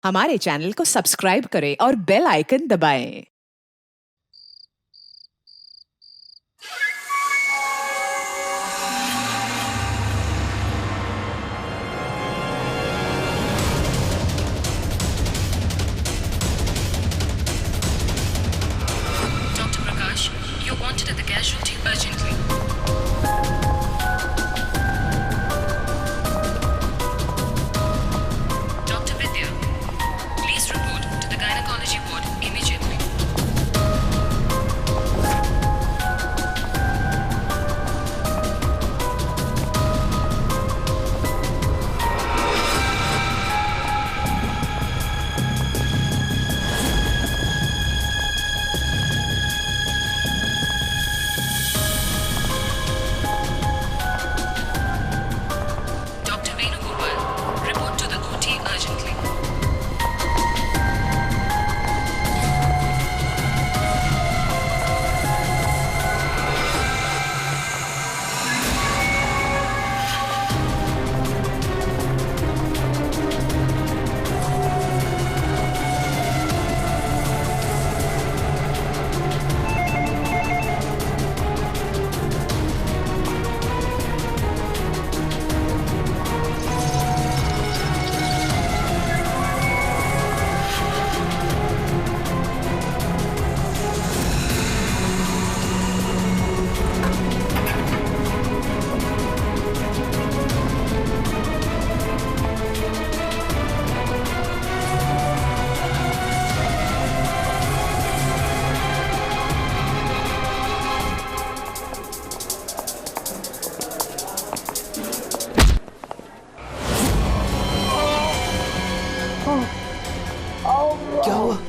हमारे चैनल को सब्सक्राइब करें और बेल आइकन दबाएं। Dr. Prakash, you're wanted at the casualty urgently. Dr. Vidya, please report to the gynecology ward immediately. Dr. Venugopal, report to the OT urgently.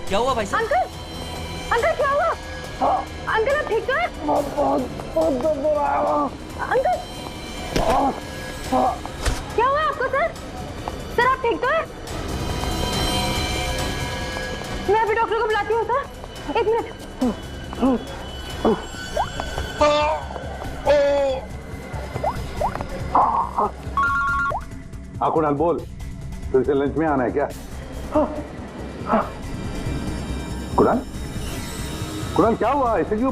क्या हुआ भाई साहब? Uncle uncle क्या हुआ? अंकल आप ठीक तो हैं? बहुत दर्द हो रहा है अंकल। क्या हुआ आपको सर? सर आप ठीक तो हैं? मैं अभी डॉक्टर को बुलाती हूँ सर, 1 मिनट। हाँ कुणाल बोल, फिर से लंच में आना है क्या? कुणाल कुणाल क्या हुआ? ऐसे क्यों?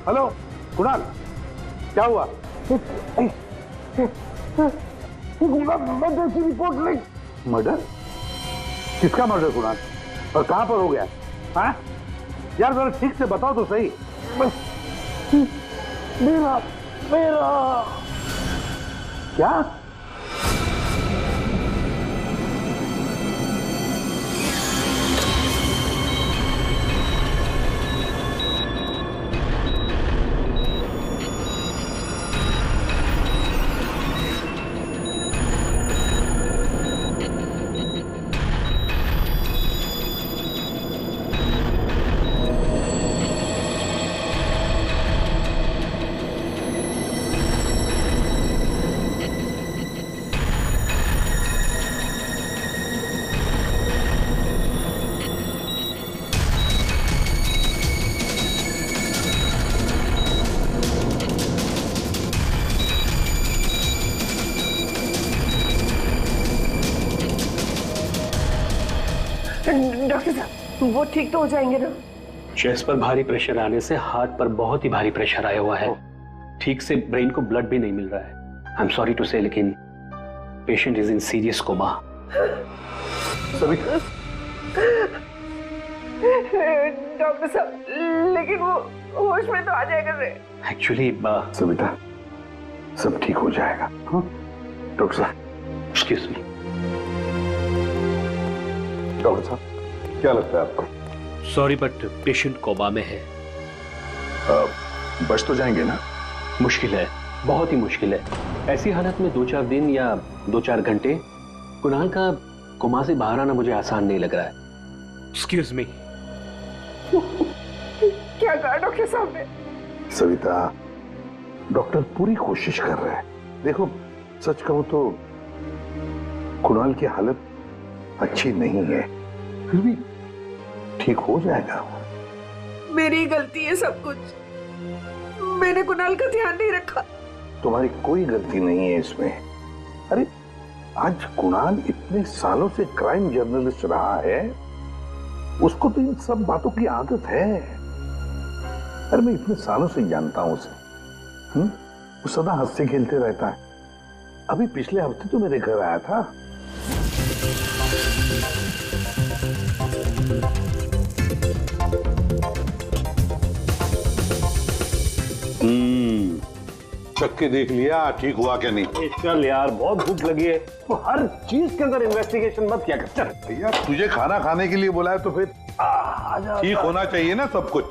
हेलो कुणाल क्या हुआ? मर्डर की रिपोर्ट नहीं। मर्डर? किसका मर्डर कुणाल? और कहां पर हो गया? हाँ यार जरा ठीक से बताओ तो सही। मेरा मेरा क्या? डॉक्टर साहब वो ठीक तो हो जाएंगे ना? चेस्ट पर भारी प्रेशर आने से हार्ट पर बहुत ही भारी प्रेशर आया हुआ है। ठीक से ब्रेन को ब्लड भी नहीं मिल रहा है। I am sorry to say, लेकिन patient is in serious coma. Doctor साहब लेकिन वो होश में तो आ जाएगा रे। एक्चुअली सविता सब ठीक हो जाएगा। डॉक्टर साहब एक्सक्यूज मी। डॉक्टर साहब क्या लगता है आपको? सॉरी बट पेशेंट कोमा में है। बच तो जाएंगे ना? मुश्किल है, बहुत ही मुश्किल है। ऐसी हालत में 2-4 दिन या 2-4 घंटे कुणाल का कोमा से बाहर आना मुझे आसान नहीं लग रहा है। Excuse me. क्या कहा डॉक्टर साहब ने? सविता डॉक्टर पूरी कोशिश कर रहे हैं। देखो सच कहूं तो कुणाल की हालत अच्छी नहीं है, फिर भी ठीक हो जाएगा। मेरी गलती है सब कुछ, मैंने कुणाल का ध्यान नहीं रखा। तुम्हारी कोई गलती नहीं है इसमें। अरे आज कुणाल इतने सालों से क्राइम जर्नलिस्ट रहा है, उसको तो इन सब बातों की आदत है। अरे मैं इतने सालों से जानता हूं उसे। वो सदा हंसते खेलते रहता है। अभी पिछले हफ्ते तो मेरे घर आया था। चख के देख लिया ठीक हुआ क्या नहीं? चल यार, बहुत भूख लगी है, तो हर चीज के अंदर इन्वेस्टिगेशन मत किया कर। चल भैया, तुझे खाना खाने के लिए बोला है तो फिर ठीक होना चाहिए ना सब कुछ।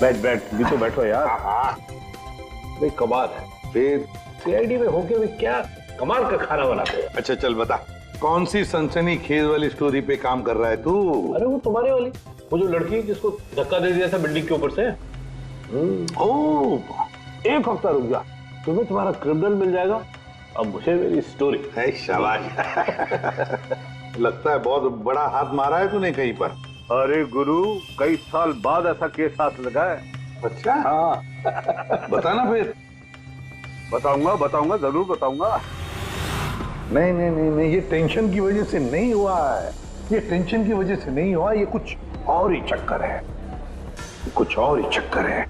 बैठ भी तो बैठो यार। भाई कमाल है, फिर सीआईडी में होके भी क्या कमाल का खाना बनाते हैं। अच्छा चल बता, कौन सी सनसनीखेज वाली स्टोरी पे काम कर रहा है तू? अरे वो तुम्हारे वाली, वो जो लड़की जिसको धक्का दे दिया था बिल्डिंग के ऊपर से। ओह, एक हफ्ता रुक जा, तुम्हें तुम्हारा क्रिमिनल मिल जाएगा, अब मुझे मेरी स्टोरी। शाबाश। लगता है बहुत बड़ा हाथ मारा है तूने कहीं पर। अरे गुरु, कई साल बाद ऐसा केस हाथ लगा है। अच्छा हाँ बताना फिर। बताऊंगा, जरूर बताऊंगा। नहीं नहीं नहीं नहीं, ये टेंशन की वजह से नहीं हुआ है, ये टेंशन की वजह से नहीं हुआ, ये कुछ और ही चक्कर है, कुछ और ही चक्कर है।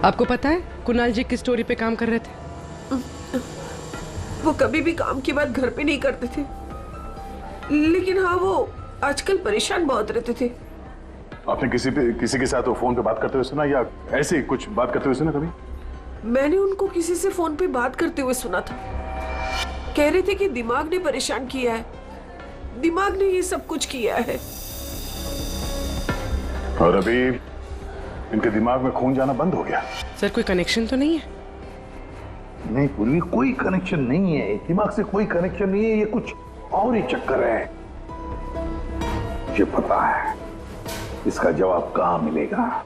आपको पता है कुणाल जी किस स्टोरी पे काम कर रहे थे? वो कभी भी काम की बात घर पे नहीं करते थे, लेकिन हाँ वो आजकल परेशान बहुत रहते थे। आपने किसी के साथ वो फोन पे बात करते हुए सुना, या ऐसे ही कुछ बात करते हुए सुना कभी? मैंने उनको किसी से फोन पे बात करते हुए सुना था। कह रहे थे कि दिमाग ने परेशान किया है, दिमाग ने ये सब कुछ किया है। और अभी इनके दिमाग में खून जाना बंद हो गया। सर कोई कनेक्शन तो नहीं है? नहीं पूर्वी, कोई कनेक्शन नहीं है, दिमाग से कोई कनेक्शन नहीं है, ये कुछ और ही चक्कर है। मुझे पता है इसका जवाब कहां मिलेगा।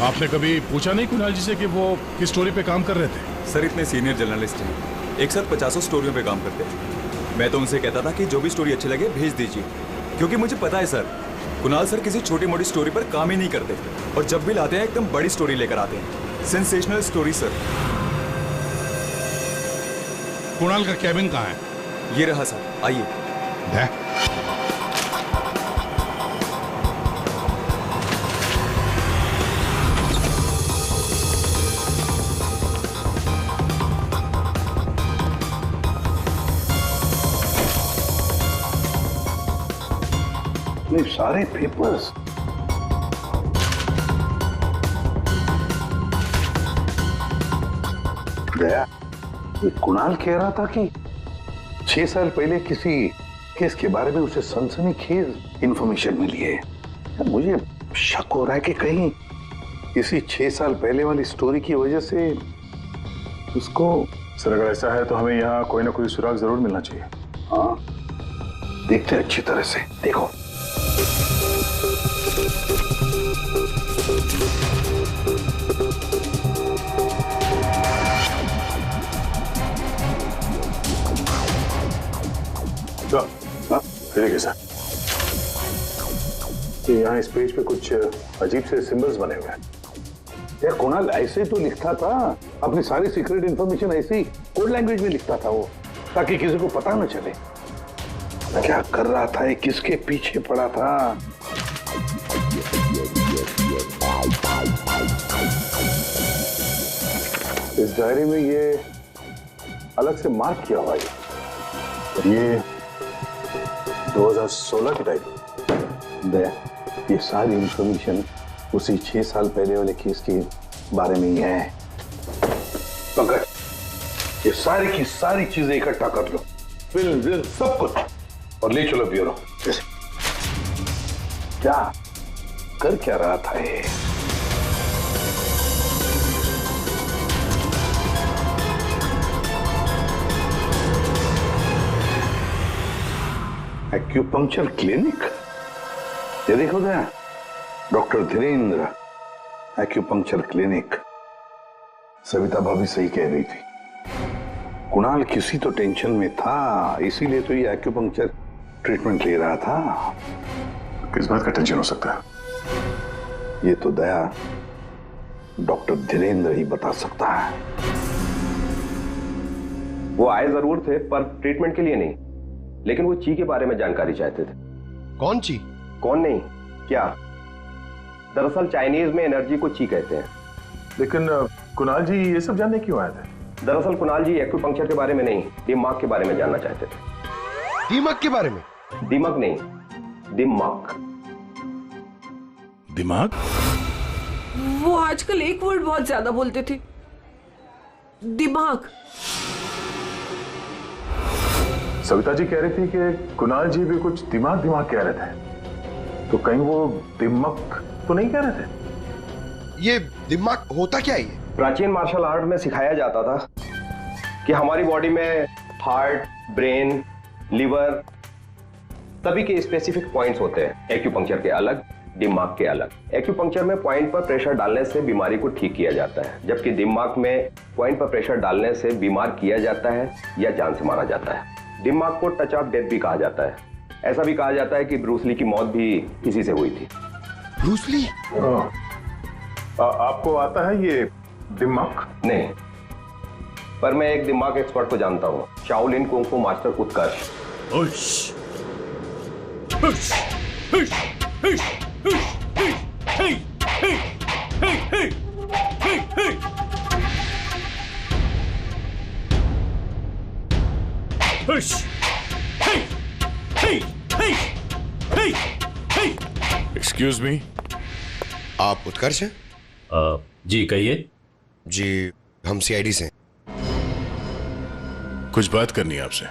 आपने कभी पूछा नहीं कुणाल जी से कि वो किस स्टोरी पे काम कर रहे थे? सर इतने सीनियर जर्नलिस्ट हैं, एक साथ 50 स्टोरियों पे काम करते हैं। मैं तो उनसे कहता था कि जो भी स्टोरी अच्छी लगे भेज दीजिए, क्योंकि मुझे पता है सर, कुणाल सर किसी छोटी मोटी स्टोरी पर काम ही नहीं करते, और जब भी लाते हैं एकदम बड़ी स्टोरी लेकर आते हैं, सेंसेशनल स्टोरी सर। कुणाल का कैबिन कहाँ है? ये रहा सर, आइए। सारे पेपर्स दया, ये कुणाल कह रहा था कि 6 साल पहले किसी केस के बारे में उसे सनसनीखेज इंफॉर्मेशन मिली है। मुझे शक हो रहा है कि कहीं इसी 6 साल पहले वाली स्टोरी की वजह से उसको। सर अगर ऐसा है तो हमें यहाँ कोई ना कोई सुराग जरूर मिलना चाहिए। हाँ देखते हैं अच्छी तरह से, देखो। देखिए सर, यहाँ इस पेज पे कुछ अजीब से सिंबल्स बने हुए हैं। यार कुणाल ऐसे तो लिखता था, अपनी सारी सीक्रेट इंफॉर्मेशन ऐसे ही कोड लैंग्वेज में लिखता था वो, ताकि किसी को पता न चले क्या कर रहा था, ये किसके पीछे पड़ा था। इस डायरी में ये अलग से मार्क किया हुआ है, ये 2016 की डायरी। दया, ये सारी इंफॉर्मेशन उसी 6 साल पहले वाले केस के बारे में ही है। पंकज, ये सारी की सारी चीजें इकट्ठा कर लो, फिल्म सब कुछ, और ले चलो ब्यूरो। क्या कर क्या रहा था ये? Acupuncture clinic? ये देखो Daya, doctor Dhirendra acupuncture clinic. Savita भाभी सही कह रही थी, कुणाल किसी तो टेंशन में था, इसीलिए तो ये एक्यूपंक्चर ट्रीटमेंट ले रहा था। किस बात का टेंशन हो सकता है? ये तो दया डॉक्टर धीरेन्द्र ही बता सकता है। वो आए जरूर थे पर ट्रीटमेंट के लिए नहीं, लेकिन वो ची के बारे में जानकारी चाहते थे। कौन ची? कौन नहीं, क्या? दरअसल चाइनीज में एनर्जी को ची कहते हैं। लेकिन कुणाल जी ये सब जानने क्यों आए थे? दरअसल कुणाल जी एक्यूपंक्चर के बारे में नहीं, दिमाग के बारे में जानना चाहते थे। दिमाग के बारे में? दिमाग नहीं, दिमाग। दिमाग? वो आजकल एक वर्ड बहुत ज्यादा बोलते थे, दिमाग। सविता जी कह रही थी कि कुणाल जी भी कुछ दिमाग दिमाग कह रहे थे, तो कहीं वो दिमाग तो नहीं कह रहे थे? ये दिमाग होता क्या है? प्राचीन मार्शल आर्ट में सिखाया जाता था कि हमारी बॉडी में हार्ट, ब्रेन, लिवर सभी के स्पेसिफिक पॉइंट्स होते हैं। एक्यूपंक्चर के अलग, दिमाग के अलग। एक्यूपंक्चर में पॉइंट पर प्रेशर डालने से बीमारी को ठीक किया जाता है, जबकि दिमाग में पॉइंट पर प्रेशर डालने से बीमार किया जाता है या जान से मारा जाता है। दिमाग को टच ऑफ डेथ भी कहा जाता है। ऐसा भी कहा जाता है कि ब्रूस ली की मौत भी इसी से हुई थी। Bruce Lee? आपको आता है ये दिमाग? नहीं, पर मैं एक दिमाग एक्सपर्ट को जानता हूँ, शाओलिन कुंग फू मास्टर उत्कर्ष। एक्सक्यूज मी, आप उत्कर्ष हैं? जी कहिए। जी हम सीआईडी से। कुछ बात करनी है आपसे।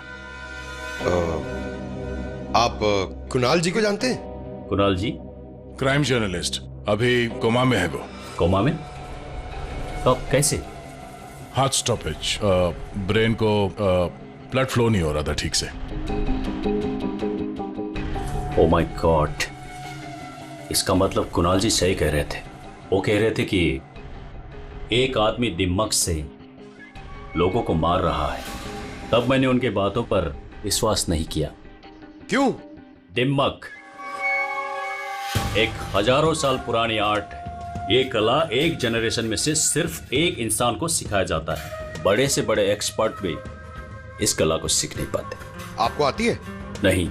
आप कुणाल जी को जानते हैं? कुणाल जी? क्राइम जर्नलिस्ट, अभी कोमा में है वो। कोमा में? कब, कैसे? हार्ट स्टॉपेज, ब्रेन को ब्लड फ्लो नहीं हो रहा था ठीक से। ओ माय गॉड, इसका मतलब कुणाल जी सही कह रहे थे। वो कह रहे थे कि एक आदमी दिमाग से लोगों को मार रहा है। तब मैंने उनके बातों पर विश्वास नहीं किया। क्यों? दिमाग एक हजारों साल पुरानी आर्ट है। ये कला एक जनरेशन में से सिर्फ एक इंसान को सिखाया जाता है। बड़े से बड़े एक्सपर्ट भी इस कला को सीख नहीं पाते। आपको आती है? नहीं,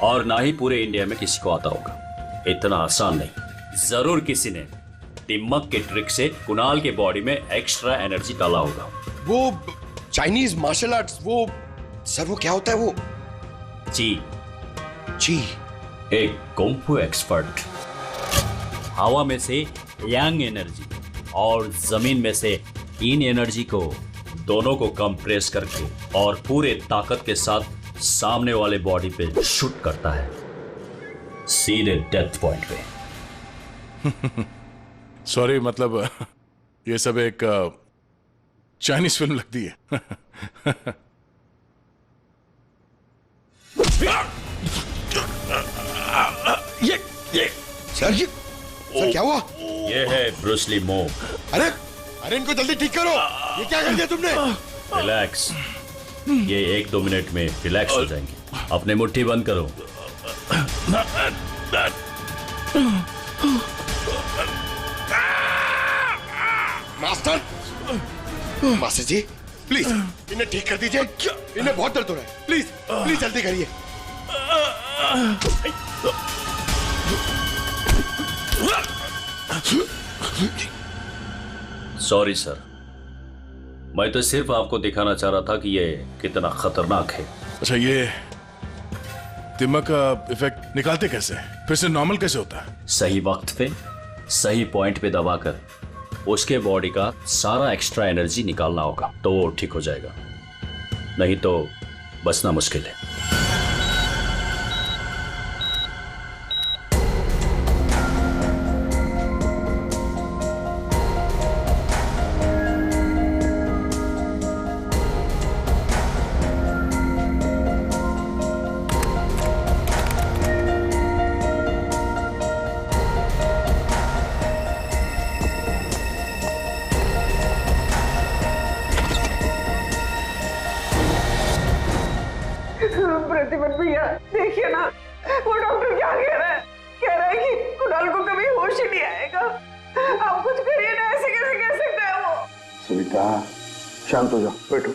और ना ही पूरे इंडिया में किसी को आता होगा। इतना आसान नहीं। जरूर किसी ने दिमाग के ट्रिक से कुणाल के बॉडी में एक्स्ट्रा एनर्जी डाला होगा। वो चाइनीज मार्शल आर्ट्स, वो सर वो क्या होता है वो? ची। ची? एक कुंफू एक्सपर्ट हवा में से यांग एनर्जी और जमीन में से इन एनर्जी को दोनों को कंप्रेस करके और पूरे ताकत के साथ सामने वाले बॉडी पे शूट करता है, सीधे डेथ पॉइंट पे। सॉरी, मतलब ये सब एक चाइनीज फिल्म लगती है। ये सर क्या हुआ? ये है ब्रूस ली मूव। अरे इनको जल्दी ठीक करो। ये क्या कर दिया तुमने? रिलैक्स, ये 1-2 मिनट में रिलैक्स हो जाएंगे। अपने मुट्ठी बंद करो। मास्टर जी प्लीज इन्हें ठीक कर दीजिए। इन्हें बहुत दर्द हो रहा है। प्लीज प्लीज जल्दी करिए। सॉरी सर, मैं तो सिर्फ आपको दिखाना चाह रहा था कि ये कितना खतरनाक है। अच्छा, ये दिमाग का इफेक्ट निकालते कैसे? फिर से नॉर्मल कैसे होता है? सही वक्त पे सही पॉइंट पे दबाकर उसके बॉडी का सारा एक्स्ट्रा एनर्जी निकालना होगा, तो वो ठीक हो जाएगा। नहीं तो बचना मुश्किल है। प्रतिपन भैया देखिए ना, वो डॉक्टर क्या कह रहा है कि कुणाल को कभी होश ही नहीं आएगा। आप कुछ करिए ना, ऐसे कैसे कह सकता है वो? सविता शांत हो जाओ, बैठो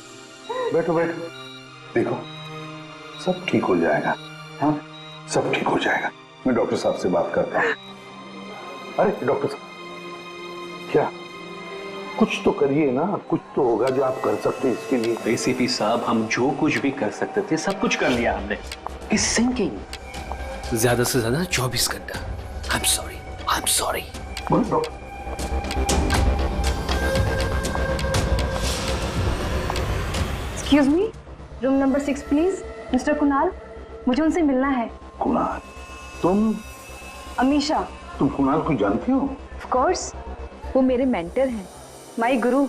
बैठो बैठो। देखो सब ठीक हो जाएगा, हाँ सब ठीक हो जाएगा। मैं डॉक्टर साहब से बात करता हूँ। अरे डॉक्टर साहब क्या, कुछ तो करिए ना, कुछ तो होगा जो आप कर सकते हैं इसके लिए। एसीपी साहब, हम जो कुछ भी कर सकते थे सब कुछ कर लिया हमने। इस सिंकिंग ज्यादा से ज्यादा 24 घंटा। I am sorry. Excuse me, room number 6 please. Mister Kunal, मुझे उनसे मिलना है। कुणाल? तुम? अमीशा। तुम कुणाल को जानती हो? ऑफ कोर्स, वो मेरे मेंटर हैं, माय गुरु।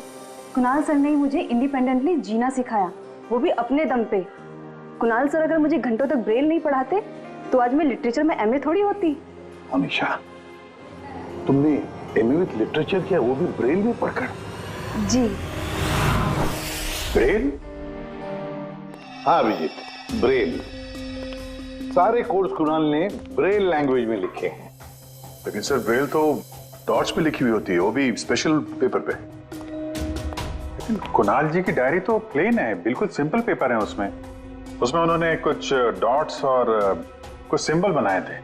कुणाल सर ने ही मुझे इंडिपेंडेंटली जीना सिखाया, वो भी अपने दम पे। कुणाल सर अगर मुझे घंटों तक ब्रेल नहीं पढ़ाते तो आज मैं लिटरेचर में एमए थोड़ी होती। अमीशा, तुमने एमए विद लिटरेचर किया, वो भी ब्रेल में पढ़कर? जी। ब्रेल? हाँ अभिजीत, ब्रेल। सारे कोर्स कुणाल ने ब्रेल लैंग्वेज में लिखे हैं। लेकिन सर ब्रेल तो डॉट्स पे लिखी हुई होती है, वो भी स्पेशल पेपर पे। लेकिन कुणाल जी की डायरी तो प्लेन है, बिल्कुल सिंपल पेपर है उसमें उन्होंने कुछ डॉट्स और कुछ सिंबल बनाए थे।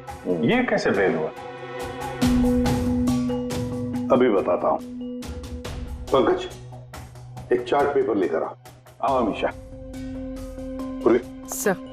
ये कैसे ब्रेल हुआ? अभी बताता हूं। पंकज, एक चार्ट पेपर लेकर आओ। अमीशा। सर।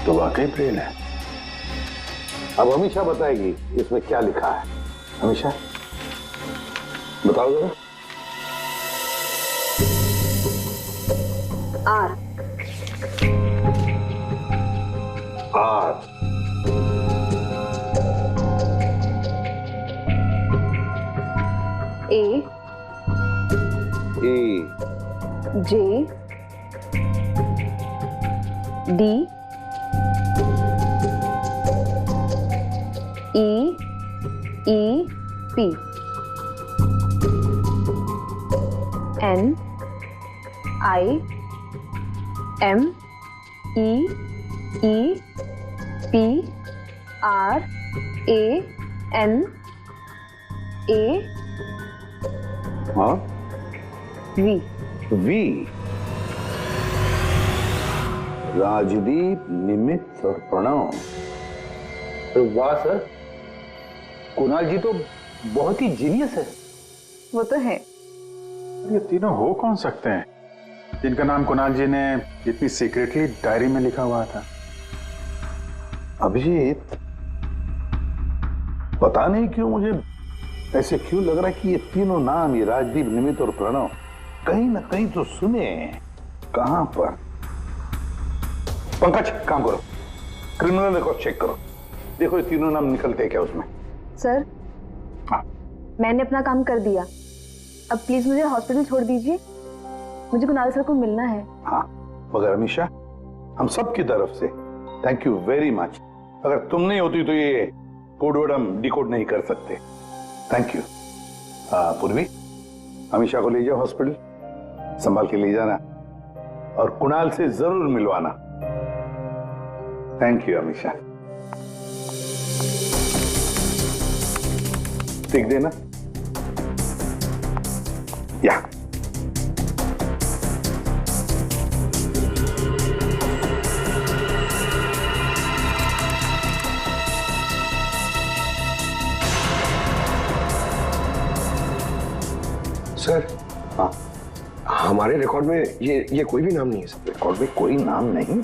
तो वाकई ब्रेल है। अब अमीशा बताएगी इसमें क्या लिखा है। अमीशा बताओ जरा। R. R. A. A. J. D. P N I M E P R A N A हाँ V V। राजदीप, निमित और प्रणव। वाह सर, कुणाल जी तो बहुत ही जीनियस है। वो तो है। ये तीनों हो कौन सकते हैं जिनका नाम कुणाल जी ने इतनी सीक्रेटली डायरी में लिखा हुआ था? अभिजीत, पता नहीं क्यों मुझे ऐसे क्यों लग रहा है कि ये तीनों नाम, ये राजदीप, निमित और प्रणव, कहीं ना कहीं तो सुने हैं। कहां पर? पंकज काम करो, क्रिमिनल रिकॉर्ड चेक करो, देखो ये तीनों नाम निकलते हैं क्या उसमें। सर, हाँ। मैंने अपना काम कर दिया, अब प्लीज मुझे हॉस्पिटल छोड़ दीजिए, मुझे कुणाल सर को मिलना है। हाँ, मगर अमीशा, हम सब की तरफ से थैंक यू वेरी मच। अगर तुम नहीं होती तो ये कोड वर्ड हम डिकोड नहीं कर सकते। Thank you. पूर्वी, अमीशा को ले जाओ हॉस्पिटल, संभाल के ले जाना और कुणाल से जरूर मिलवाना। Thank you Amisha. देख देना या सर। हाँ, हमारे रिकॉर्ड में ये कोई भी नाम नहीं है सर। रिकॉर्ड में कोई नाम नहीं?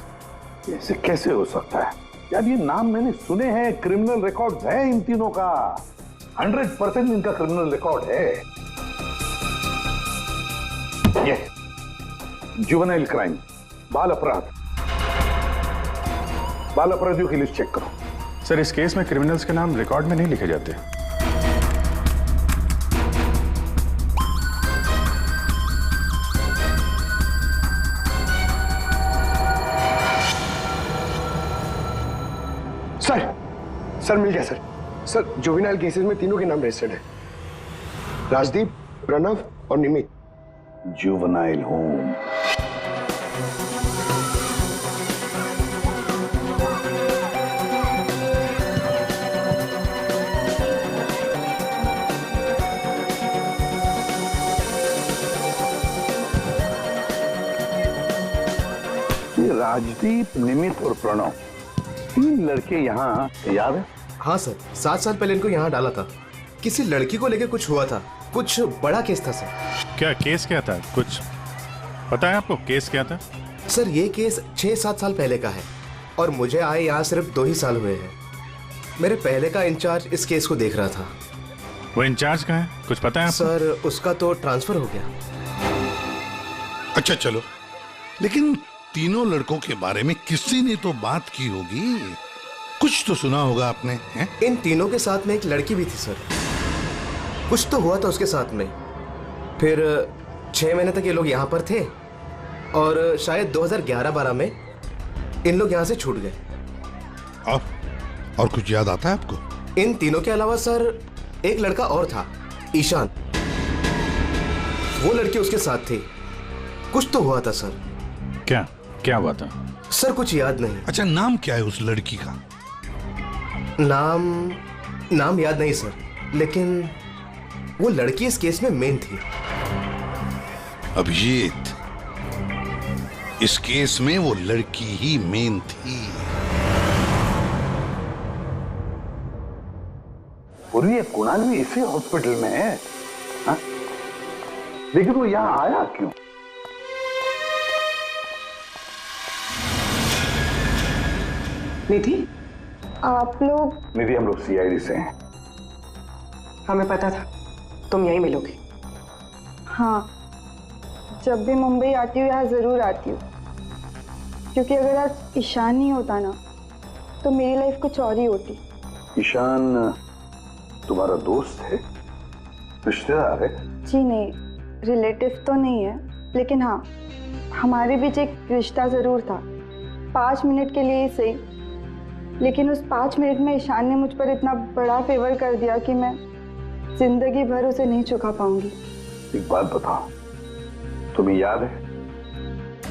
ऐसे कैसे हो सकता है? यार ये नाम मैंने सुने हैं, क्रिमिनल रिकॉर्ड है इन तीनों का, 100% इनका क्रिमिनल रिकॉर्ड है। ये जुवेनाइल क्राइम, बाल अपराध, बाल अपराधियों की लिस्ट चेक करो। सर इस केस में क्रिमिनल्स के नाम रिकॉर्ड में नहीं लिखे जाते। सर मिल गया सर। सर जुवेनाइल केसेस में तीनों के नाम रजिस्टर्ड है, राजदीप, प्रणव और निमित। Juvenile home. राजदीप, निमित और प्रणव, 3 लड़के यहाँ याद है? हाँ सर, 7 साल पहले इनको यहाँ डाला था। किसी लड़की को लेकर कुछ हुआ था, कुछ बड़ा केस था सर। क्या केस क्या था, कुछ पता है आपको? केस क्या था? सर ये केस 6-7 साल पहले का है और मुझे आए यहाँ सिर्फ 2 ही साल हुए हैं। मेरे पहले का इंचार्ज इस केस को देख रहा था। वो इंचार्ज कहाँ है, कुछ पता है आपको? सर उसका तो ट्रांसफर हो गया। अच्छा चलो, लेकिन तीनों लड़कों के बारे में किसी ने तो बात की होगी, कुछ तो सुना होगा आपने, हैं? इन तीनों के साथ में एक लड़की भी थी सर, कुछ तो हुआ था उसके साथ में। फिर 6 महीने तक ये लोग यहाँ पर थे और शायद 2011-12 में इन लोग यहाँ से छूट गए। और कुछ याद आता है आपको? इन तीनों के अलावा सर एक लड़का और था, ईशान, वो लड़की उसके साथ थी। कुछ तो हुआ था सर। क्या हुआ था? सर कुछ याद नहीं। अच्छा नाम क्या है उस लड़की का? नाम याद नहीं सर, लेकिन वो लड़की इस केस में मेन थी। अभिजीत, इस केस में वो लड़की ही मेन थी। और ये कुणाल भी इसी हॉस्पिटल में है, हा? लेकिन वो यहां आया क्यों? निधि, आप लोग? निधि, हम लोग सीआईडी से हैं। हमें पता था तुम यहीं मिलोगे। हाँ, जब भी मुंबई आती हूँ यहाँ जरूर आती हूँ, क्योंकि अगर आज ईशान नहीं होता ना तो मेरी लाइफ कुछ और ही होती। ईशान तुम्हारा दोस्त है, रिश्तेदार है? जी नहीं, रिलेटिव तो नहीं है, लेकिन हाँ हमारे बीच एक रिश्ता जरूर था, 5 मिनट के लिए ही सही। लेकिन उस 5 मिनट में ईशान ने मुझ पर इतना बड़ा फेवर कर दिया कि मैं जिंदगी भर उसे नहीं चुका पाऊंगी। एक बात बताओ, तुम्हें याद है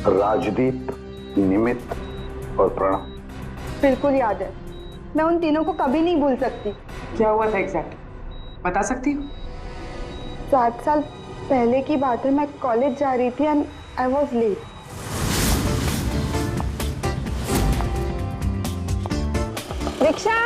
राजदीप, निमित और प्रणव? बिल्कुल याद है, मैं उन तीनों को कभी नहीं भूल सकती। क्या हुआ था एग्जैक्ट, बता सकती हो? 7 साल पहले की बात है, मैं कॉलेज जा रही थी and I was late. Rickshaw,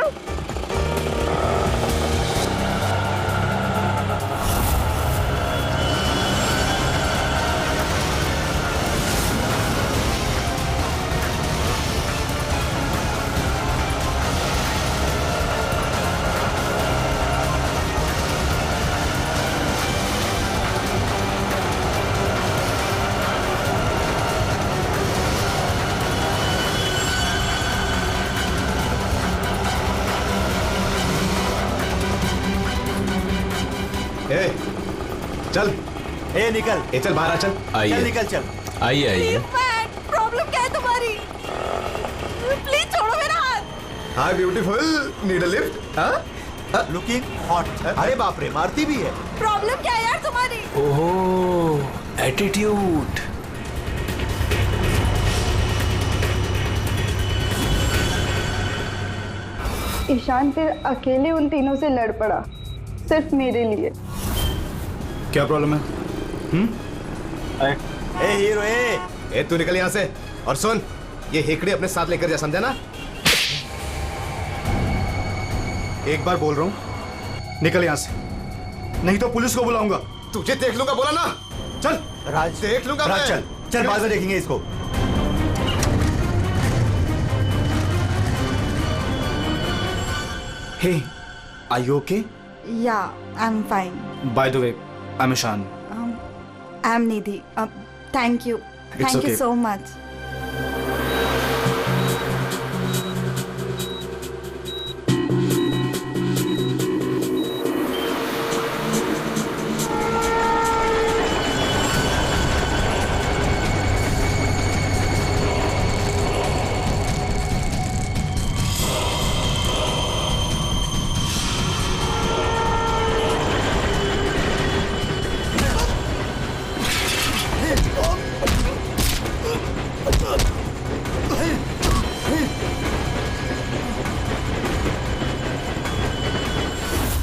चल निकल, चल बाहर आ, चल चल निकल, चल आइए। प्रॉब्लम क्या है तुम्हारी? प्लीज छोड़ो मेरा हाथ। हाय ब्यूटीफुल, नीड अ लिफ्ट? हाँ, लुकिंग हॉट। अरे बाप रे, मारती भी है। प्रॉब्लम क्या है यार तुम्हारी? ओहो, एटीट्यूड। ईशान फिर अकेले उन तीनों से लड़ पड़ा, सिर्फ मेरे लिए। क्या प्रॉब्लम है? ए हीरो, ए तू निकल यहाँ से। और सुन, ये हेकड़े अपने साथ लेकर जा, समझा ना? एक बार बोल रहा हूँ, निकल यहाँ से, नहीं तो पुलिस को बुलाऊंगा। तुझे देख लूंगा, बोला ना? चल राज, देख लूंगा राज, मैं। चल बाद में देखेंगे इसको। Hey, are you okay? Yeah, I'm fine. By the way, I'm Ishan. I'm Nidhi. Thank you. It's Thank okay. you so much.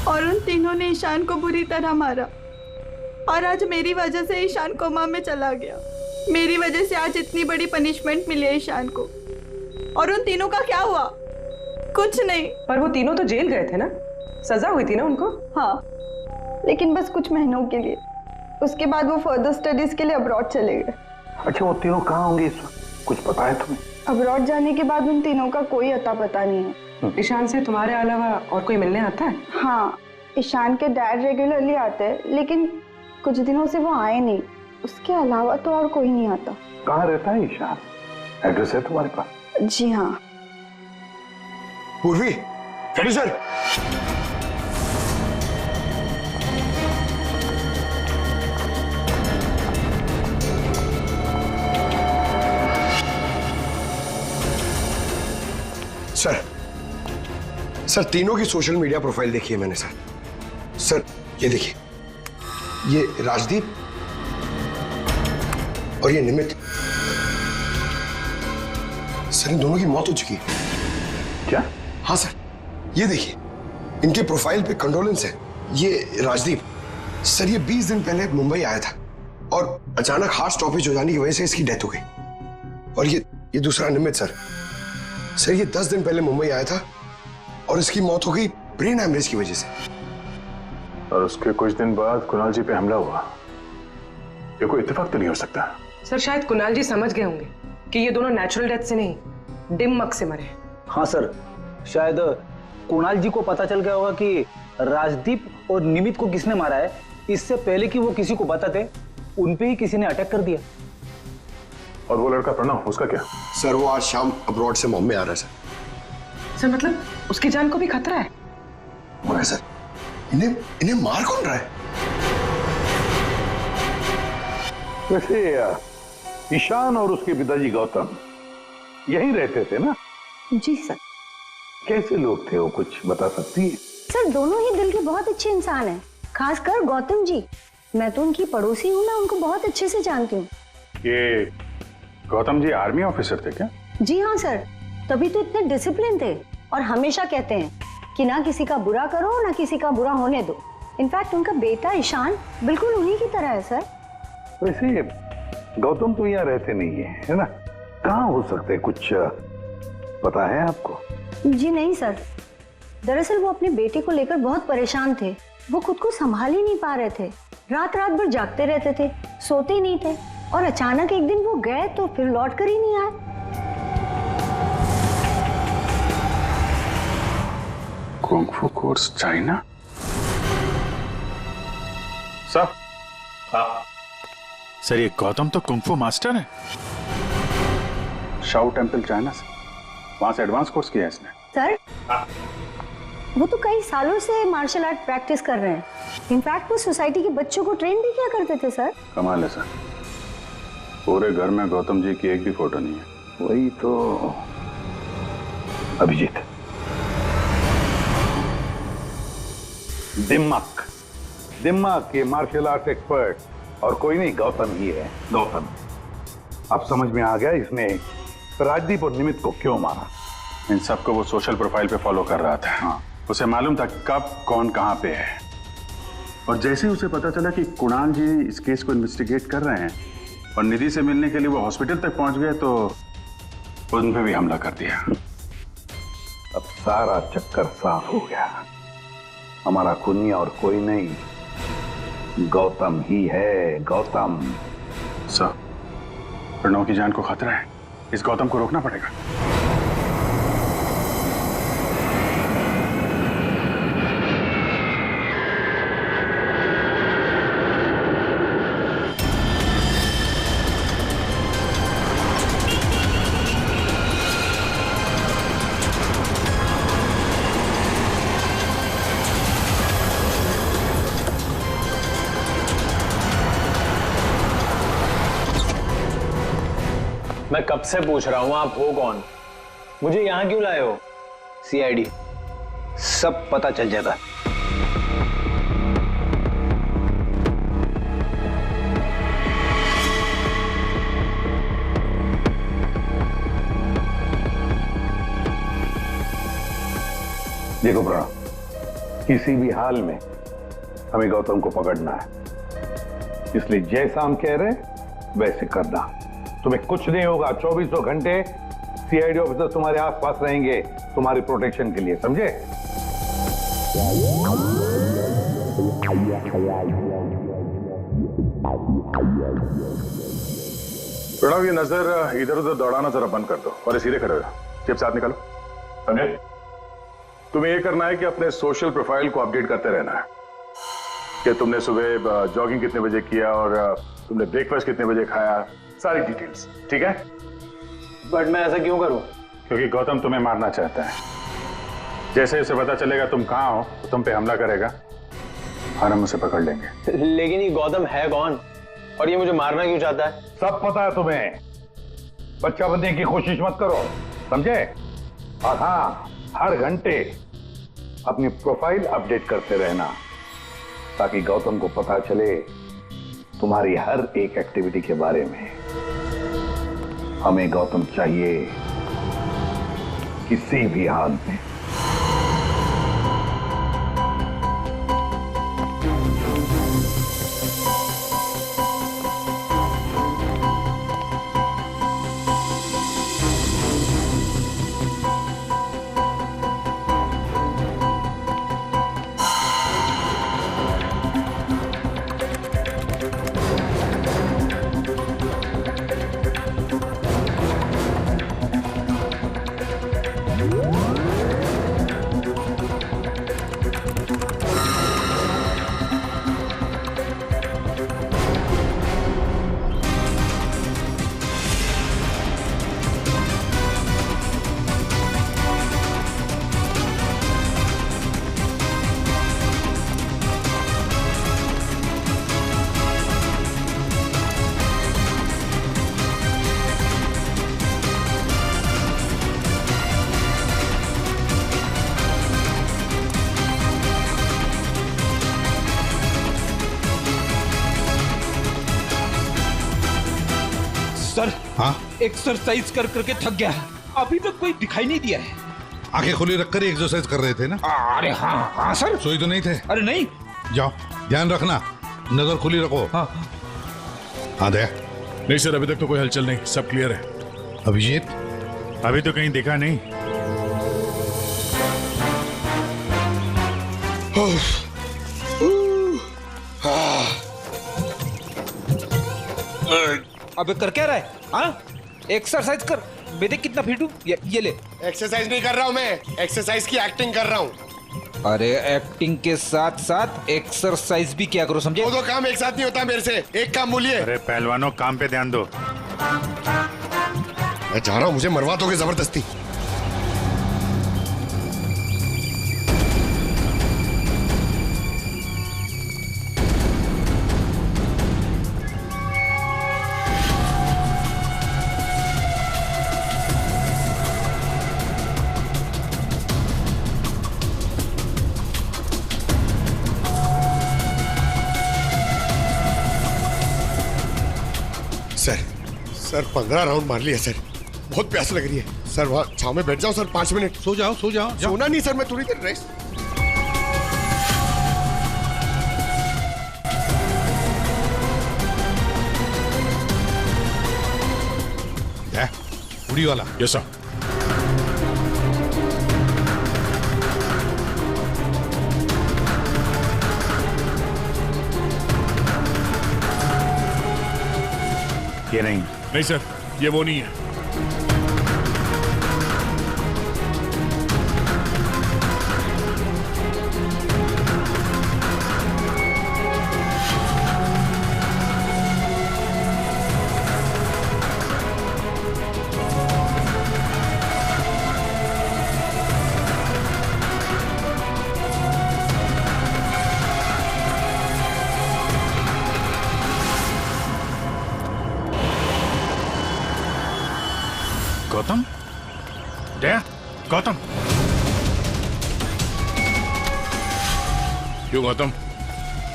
और उन तीनों ने ईशान को बुरी तरह मारा और आज मेरी वजह से ईशान कोमा में चला गया। मेरी वजह से आज इतनी बड़ी पनिशमेंट मिली है ईशान को। और उन तीनों का क्या हुआ? कुछ नहीं। पर वो तीनों तो जेल गए थे ना, सजा हुई थी ना उनको? हाँ, लेकिन बस कुछ महीनों के लिए। उसके बाद वो फर्दर स्टडीज के लिए अब्रॉड चले गए। अच्छा, वो तीनों कहाँ होंगे इस वक्त? कुछ पता है तुम्हें? अब्रॉड जाने के बाद उन तीनों का कोई अता पता नहीं है। ईशान से तुम्हारे अलावा और कोई मिलने आता है? हाँ, ईशान के डैड रेगुलरली आते हैं, लेकिन कुछ दिनों से वो आए नहीं। उसके अलावा तो और कोई नहीं आता। कहाँ रहता है ईशान? एड्रेस है तुम्हारे पास? जी हाँ। पूर्वी, सर। सर, तीनों की सोशल मीडिया प्रोफाइल देखी है मैंने सर। सर, ये देखिए, ये राजदीप और ये निमित। सर, इन दोनों की मौत हो चुकी है। क्या? हाँ सर, ये देखिए, इनके प्रोफाइल पे कंडोलेंस है। ये राजदीप सर, ये 20 दिन पहले मुंबई आया था और अचानक हार्ट स्टॉपेज हो जाने की वजह से इसकी डेथ हो गई। और ये दूसरा निमित सर, ये 10 दिन पहले मुंबई आया था और इसकी मौत हो गई ब्रेन हैमरेज की वजह से। और उसके कुछ दिन बाद कुणाल जी पे हमला हुआ। ये कोई इत्तेफाक तो नहीं हो सकता। सर, शायद कुणाल जी समझ गए होंगे कि ये दोनों नेचुरल डेथ से नहीं, दिमाग से मरे। हाँ सर, शायद कुणाल जी को पता चल गया होगा कि राजदीप और निमित को किसने मारा है। इससे पहले कि वो किसी को बताते, उनपे ही किसी ने अटैक कर दिया। और वो लड़का प्रणव, उसका क्या? सर, वो आज शाम अब्रॉड से बॉम्बे आ रहा है सर। सर, मतलब उसकी जान को भी खतरा है? मगर सर, इन्हें मार कौन रहा है? वैसे ईशान और उसके पिताजी गौतम यहीं रहते थे ना? जी सर। कैसे लोग थे वो, कुछ बता सकती है? सर, दोनों ही दिल के बहुत अच्छे इंसान हैं, खासकर गौतम जी। मैं तो उनकी पड़ोसी हूँ, मैं उनको बहुत अच्छे से जानती हूँ। ये गौतम जी आर्मी ऑफिसर थे क्या? जी हाँ सर, तभी तो इतने डिसिप्लिन थे और हमेशा कहते हैं कि ना किसी का बुरा करो, ना किसी का बुरा होने दो। इनफैक्ट उनका बेटा ईशान बिल्कुल उन्हीं की तरह है सर। वैसे गौतम तो यहाँ रहते नहीं है ना? कहाँ हो सकते हैं, कुछ पता है आपको? जी नहीं सर, दरअसल वो अपने बेटे को लेकर बहुत परेशान थे। वो खुद को संभाल ही नहीं पा रहे थे, रात रात भर जागते रहते थे, सोते ही नहीं थे। और अचानक एक दिन वो गए तो फिर लौट कर ही नहीं आए। कुंग फू कोर्स चाइना? सर, सर ये गौतम तो कुंग फू मास्टर है। शाओ टेम्पल चाइना से, वहां से एडवांस कोर्स किया है इसने। सर, वो तो कई सालों से मार्शल आर्ट प्रैक्टिस कर रहे हैं। इनफैक्ट वो सोसाइटी के बच्चों को ट्रेन भी किया करते थे सर। कमाल है सर, पूरे घर में गौतम जी की एक भी फोटो नहीं है। वही तो। अभिजीत, दिमाग के मार्शल आर्ट एक्सपर्ट और कोई नहीं, गौतम ही है। गौतम, अब समझ में आ गया इसने राजदीप और निमित को क्यों मारा। इन सबको वो सोशल प्रोफाइल पे फॉलो कर रहा था। हाँ, उसे मालूम था कब कौन कहाँ पे है। और जैसे ही उसे पता चला कि कुणाल जी इस केस को इन्वेस्टिगेट कर रहे हैं और निधि से मिलने के लिए वो हॉस्पिटल तक पहुंच गए, तो उन पे भी हमला कर दिया। अब सारा चक्कर साफ हो गया। हमारा खूनी और कोई नहीं, गौतम ही है। गौतम। सर, प्रणव की जान को खतरा है, इस गौतम को रोकना पड़ेगा। मैं कब से पूछ रहा हूं आप हो कौन, मुझे यहां क्यों लाए हो? सीआईडी, सब पता चल जाता। देखो प्रणव, किसी भी हाल में हमें गौतम को पकड़ना है, इसलिए जैसा हम कह रहे हैं वैसे करना। तुम्हें कुछ नहीं होगा, 24 घंटे सीआईडी ऑफिसर तुम्हारे आसपास रहेंगे तुम्हारी प्रोटेक्शन के लिए, समझे? प्रणव, ये नजर इधर उधर दौड़ाना जरा बंद कर दो और सीधे खड़े हो जाओ। जेब से हाथ निकालो, समझे? तुम्हें ये करना है कि अपने सोशल प्रोफाइल को अपडेट करते रहना है कि तुमने सुबह जॉगिंग कितने बजे किया और तुमने ब्रेकफास्ट कितने बजे खाया, सारी डिटेल्स, ठीक है? बट मैं ऐसा क्यों करूं? क्योंकि गौतम तुम्हें मारना चाहता है। जैसे उसे पता चलेगा तुम कहां हो तो तुम पे हमला करेगा और हम उसे पकड़ लेंगे। लेकिन ये गौतम है कौन और ये मुझे मारना क्यों चाहता है? सब पता है तुम्हें, बच्चा बनने की कोशिश मत करो, समझे? और हाँ, हर घंटे अपनी प्रोफाइल अपडेट करते रहना ताकि गौतम को पता चले तुम्हारी हर एक एक्टिविटी के बारे में। हमें गौतम चाहिए किसी भी हाल में। सर, हाँ? एक्सरसाइज कर करके थक गया, अभी तक कोई दिखाई नहीं दिया है। आंखें खुली रखकर ही एक्सरसाइज कर रहे थे ना? अरे हाँ हाँ सर। सोई तो नहीं थे? अरे नहीं। जाओ, ध्यान रखना, नजर खुली रखो। हाँ हाँ दया। नहीं सर, अभी तक तो कोई हलचल नहीं, सब क्लियर है। अभिजीत? अभी तो कहीं दिखा नहीं। अबे कर क्या रहा है? हाँ, एक्सरसाइज कर। मैं देख कितना फिट हूँ। ये ले। एक्सरसाइज नहीं कर रहा हूँ मैं, एक्सरसाइज की एक्टिंग कर रहा हूँ। अरे एक्टिंग के साथ साथ एक्सरसाइज भी क्या करो, समझे? दो काम एक साथ नहीं होता मेरे से, एक काम बोलिए। अरे पहलवानों, काम पे ध्यान दो। मैं जा रहा हूँ, मुझे मरवा दोगे जबरदस्ती। सर 15 राउंड मार लिया सर, बहुत प्यास लग रही है सर। वहाँ छाव में बैठ जाओ सर, 5 मिनट। सो जाओ सो जाओ। सोना नहीं सर, मैं थोड़ी देर रेस्ट। उड़ी वाला। Yes sir. ये नहीं सर, ये वो नहीं है। गौतम, क्यों गौतम,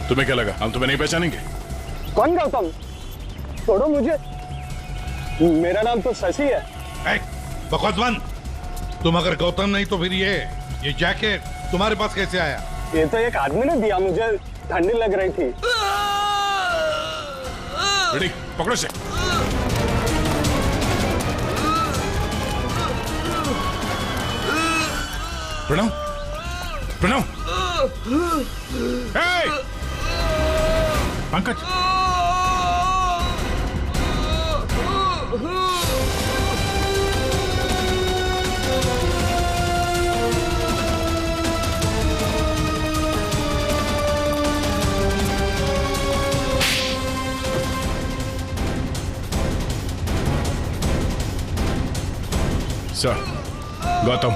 तुम्हें क्या लगा हम तुम्हें नहीं पहचानेंगे? कौन गौतम? छोड़ो मुझे, मेरा नाम तो शशि है। बकवास बंद। तुम अगर गौतम नहीं तो फिर ये जैकेट तुम्हारे पास कैसे आया? ये तो एक आदमी ने दिया मुझे, ठंडी लग रही थी। रेडी, पकड़ो से। प्रणव, प्रणव, पंकज, सर, गौतम,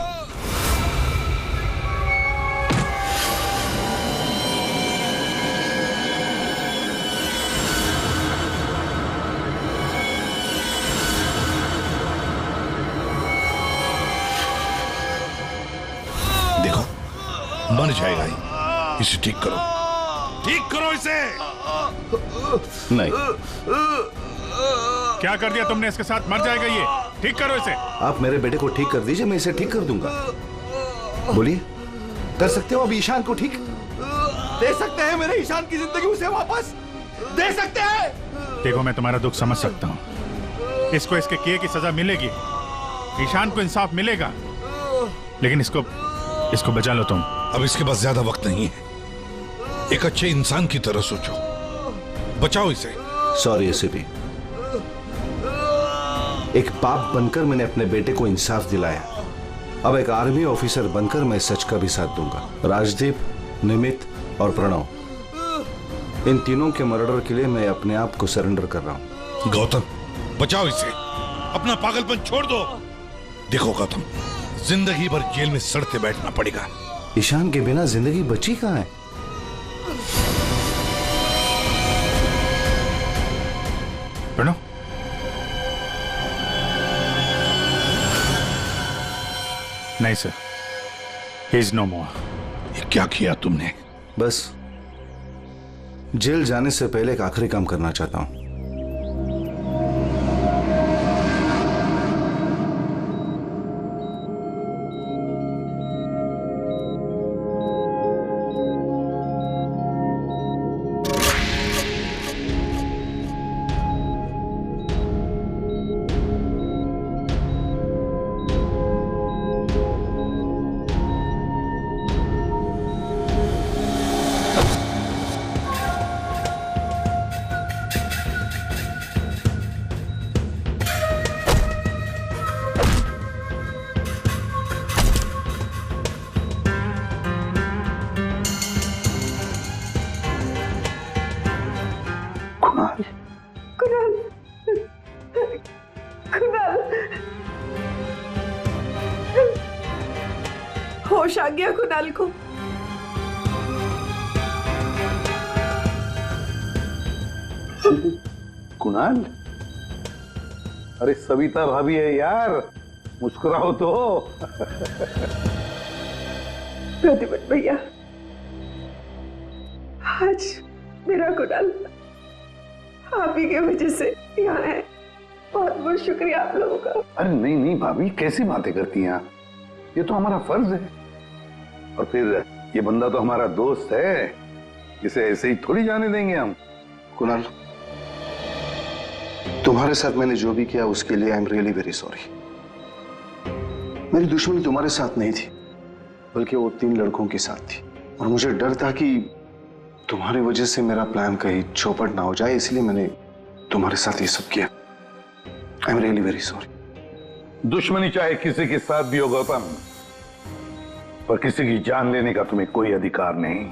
देखो मर जाएगा ही, इसे ठीक करो, ठीक करो इसे। नहीं, क्या कर दिया तुमने इसके साथ? मर जाएगा ये, ठीक करो इसे। आप मेरे बेटे को ठीक कर दीजिए, मैं इसे ठीक कर दूंगा। बोलिए, कर सकते हो अब ईशान को ठीक? दे सकते हैं मेरे ईशान की जिंदगी उसे वापस? दे सकते हैं? देखो, मैं तुम्हारा दुख समझ सकता हूँ, इसको इसके किए की सजा मिलेगी, ईशान को इंसाफ मिलेगा, लेकिन इसको बचा लो तुम। अब इसके पास ज्यादा वक्त नहीं है, एक अच्छे इंसान की तरह सोचो, बचाओ इसे। सॉरी एसीपी, एक बाप बनकर मैंने अपने बेटे को इंसाफ दिलाया, अब एक आर्मी ऑफिसर बनकर मैं सच का भी साथ दूंगा। राजदीप, निमित और प्रणव, इन तीनों के मर्डर के लिए मैं अपने आप को सरेंडर कर रहा हूं। गौतम, बचाओ इसे, अपना पागलपन छोड़ दो। देखो गौतम, जिंदगी भर जेल में सड़ते बैठना पड़ेगा। ईशान के बिना जिंदगी बची कहां है? प्रणव, नहीं सर, ही इज नो मोर। ये क्या किया तुमने? बस जेल जाने से पहले एक आखिरी काम करना चाहता हूं। होश आ गया कुणाल को। कुणाल, अरे सविता भाभी है यार, मुस्कुराओ तो। प्रतिपत भैया, आज मेरा कुणाल आप ही के वजह से यहाँ है। बहुत बहुत शुक्रिया आप लोगों का। अरे नहीं नहीं भाभी, कैसी बातें करती हैं आप? ये तो हमारा फर्ज है, और फिर ये बंदा तो हमारा दोस्त है, इसे ऐसे ही थोड़ी जाने देंगे हम। कुणाल, तुम्हारे साथ मैंने जो भी किया उसके लिए I am really very sorry. मेरी दुश्मनी तुम्हारे साथ नहीं थी, बल्कि वो 3 लड़कों के साथ थी, और मुझे डर था कि तुम्हारी वजह से मेरा प्लान कहीं चौपट ना हो जाए, इसलिए मैंने तुम्हारे साथ ये सब किया। I am really very sorry. दुश्मनी चाहे किसी के साथ भी हो गौतम, पर किसी की जान लेने का तुम्हें कोई अधिकार नहीं।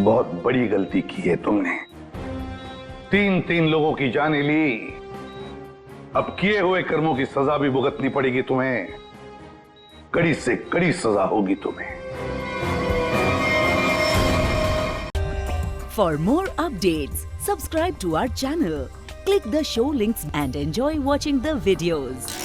बहुत बड़ी गलती की है तुमने, 3 लोगों की जानें ली। अब किए हुए कर्मों की सजा भी भुगतनी पड़ेगी तुम्हें, कड़ी से कड़ी सजा होगी तुम्हें। For more updates, subscribe to our channel, click the show links and enjoy watching the videos.